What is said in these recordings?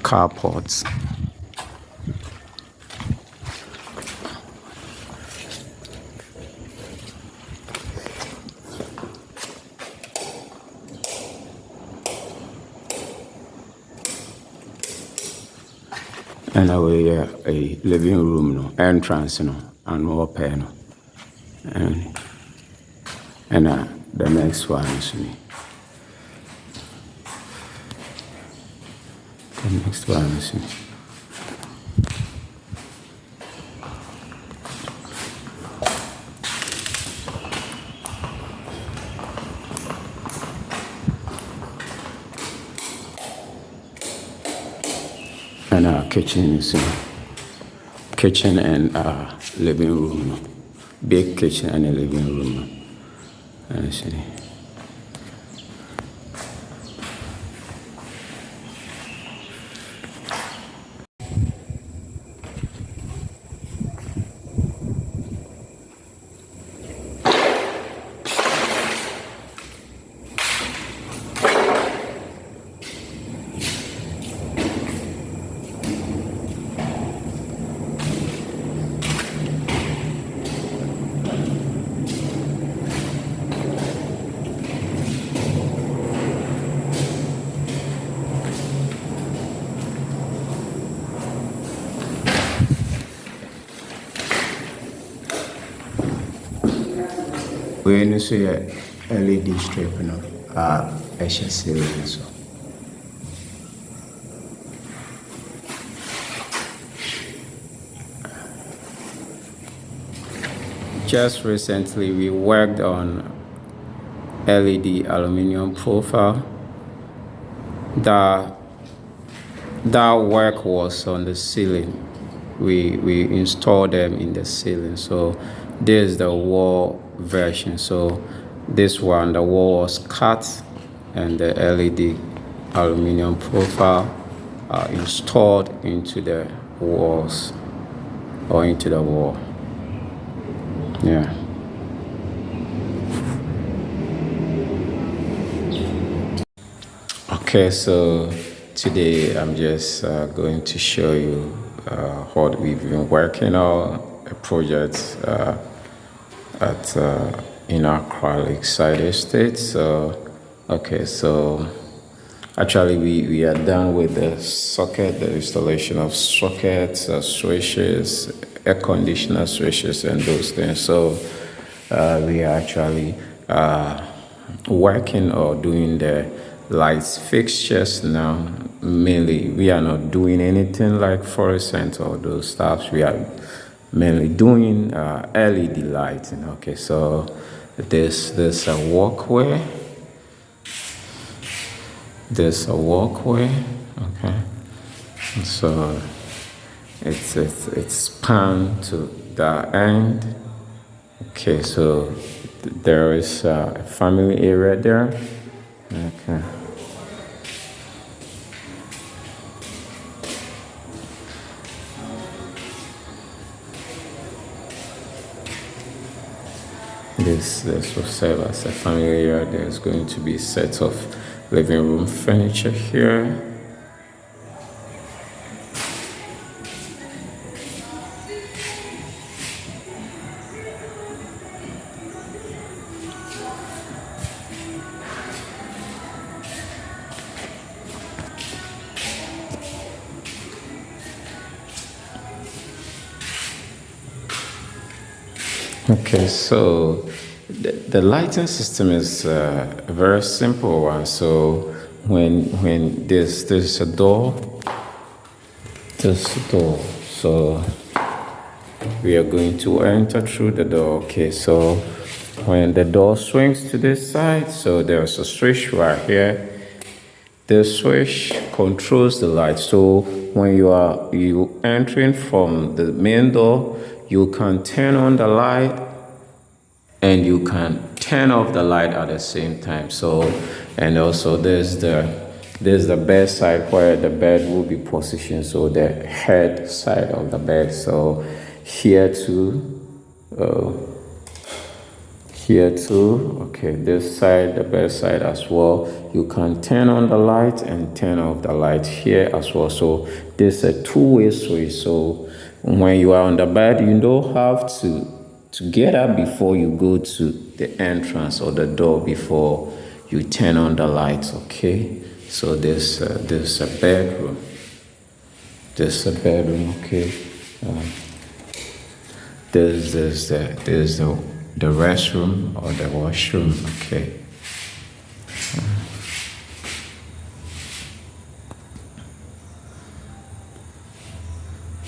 carports. And we a living room no entrance no and open no and the next one is me. The next one is me. And our kitchen is kitchen and living room no. Big kitchen and a living room no. And see. We need to see a LED strip, you know, extra ceiling so. Just recently, we worked on LED aluminium profile. That work was on the ceiling. We installed them in the ceiling. So this is the wall version. So this one, the wall was cut and the LED aluminium profile installed into the walls or into the wall. Yeah. Okay, so today I'm just going to show you what we've been working on, a project at in our Lakeside Estate. So okay, so actually we are done with the socket, the installation of sockets, switches, air conditioner switches and those things. So we are actually working or doing the lights fixtures now. Mainly we are not doing anything like fluorescent or those stuffs. We are mainly doing LED lighting. Okay, so there's a walkway. There's a walkway. Okay, so it's spanned to the end. Okay, so there is a family area there. Okay. This will serve as a family area. There's going to be a set of living room furniture here. Okay, so the lighting system is a very simple one. So when there's a door, so we are going to enter through the door. Okay, so when the door swings to this side, so there's a switch right here. The switch controls the light. So when you entering from the main door, you can turn on the light and you can turn off the light at the same time. So, and also there's the bed side where the bed will be positioned. So the head side of the bed. So here too, here too. Okay, this side, the bed side as well. You can turn on the light and turn off the light here as well. So this is a two-way switch. So when you are on the bed, you don't have to get up before you go to the entrance or the door before you turn on the lights. Okay, so this is a bedroom. This is a bedroom. Okay. This is the restroom or the washroom. Okay.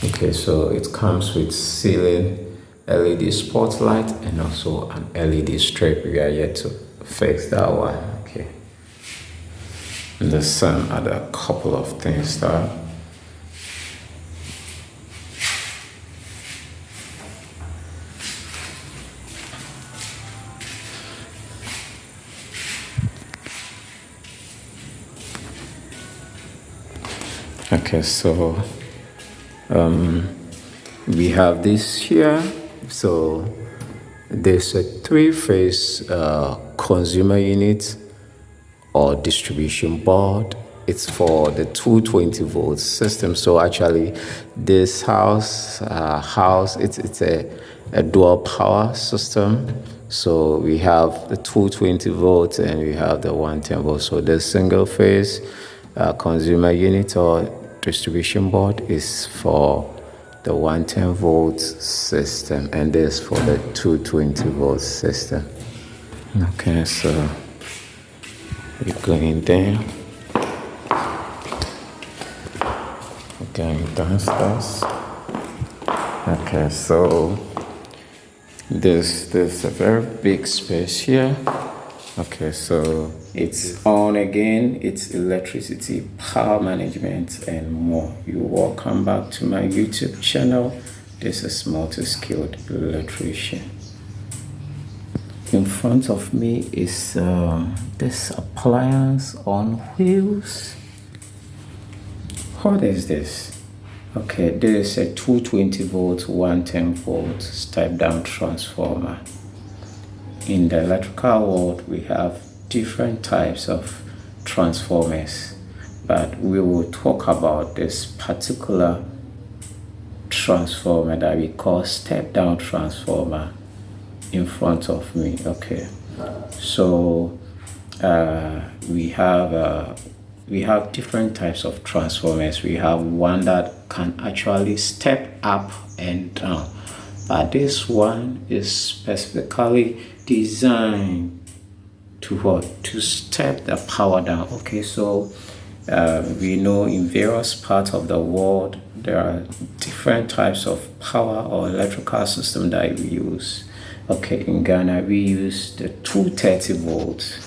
Okay, so it comes with ceiling LED spotlight and also an LED strip. We are yet to fix that one. Okay. And the sun had a couple of things there. Okay, so we have this here. So there's a three-phase consumer unit or distribution board. It's for the 220 volt system. So actually, this house it's a dual power system. So we have the 220 volts and we have the 110 volts. So the single phase consumer unit or distribution board is for the 110 volt system, and this for the 220 volt system. Okay, so we're going there. We're going downstairs. Okay, so there's a very big space here. Okay, so it's on again, it's electricity, power management, and more. You're welcome back to my YouTube channel. This is multi-skilled electrician. In front of me is this appliance on wheels. What is this? Okay, this is a 220 volt, 110 volt step down transformer. In the electrical world, we have different types of transformers, but we will talk about this particular transformer that we call step down transformer in front of me. Okay, so we have different types of transformers. We have one that can actually step up and down, but this one is specifically designed to what? To step the power down. Okay, so we know in various parts of the world there are different types of power or electrical system that we use. Okay, in Ghana we use the 230 volt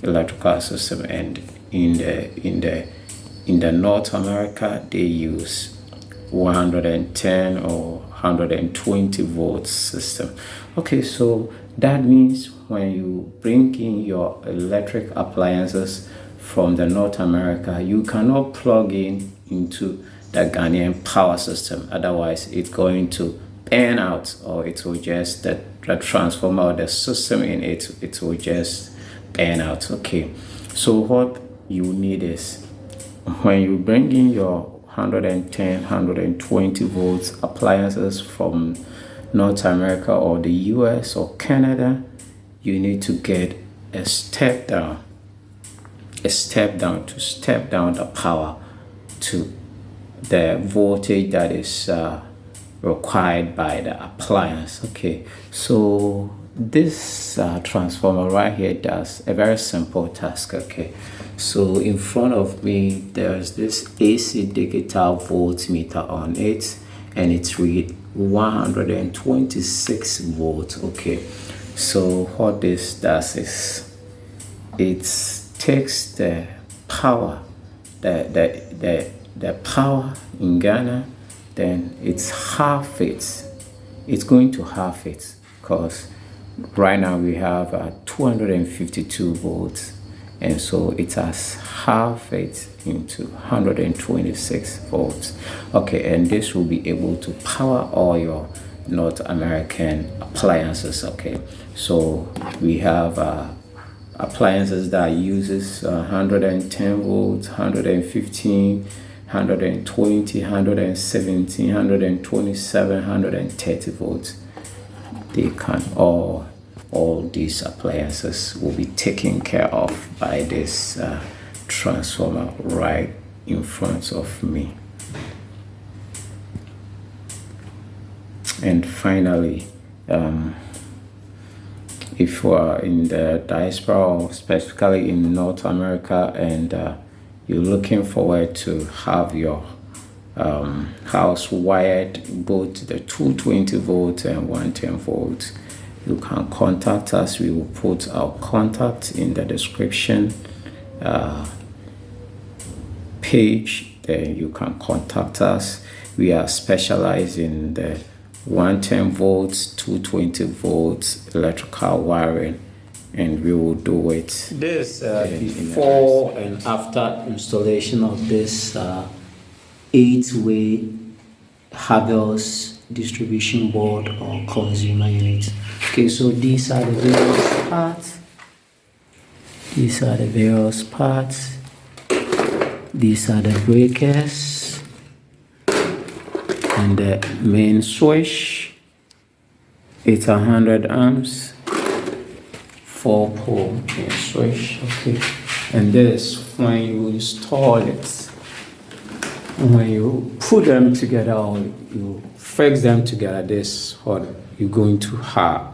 electrical system, and in the North America they use 110 or 120 volt system. Okay, so that means when you bring in your electric appliances from the North America, you cannot plug in into the Ghanaian power system. Otherwise, it's going to burn out, or it will just, the transformer or the system in it will just burn out. Okay, so what you need is, when you bring in your 110, 120 volts appliances from North America or the US or Canada, you need to get a step down to step down the power to the voltage that is required by the appliance. Okay, so this transformer right here does a very simple task. Okay, so in front of me there's this AC digital voltmeter on it, and it's read 126 volts. Okay, so what this does is it takes the power, the power in Ghana, then it's going to half it, because right now we have 252 volts, and so it has half it into 126 volts. Okay, and this will be able to power all your North American appliances. Okay, so we have appliances that uses 110 volts, 115, 120, 117, 127, 130 volts. They can all these appliances will be taken care of by this transformer right in front of me. And finally, if you are in the diaspora, or specifically in North America, and you're looking forward to have your house wired both the 220 volts and 110 volts, you can contact us. We will put our contact in the description page. Then you can contact us. We are specialized in the 110 volts, 220 volts electrical wiring, and we will do it. This before and after installation of this 8-way Havells distribution board or consumer unit. Okay, so these are the various parts. These are the various parts. These are the breakers and the main switch. It's 100 amps, 4-pole main switch. Okay, and this when you install it. When you put them together or you fix them together, this is what you're going to have.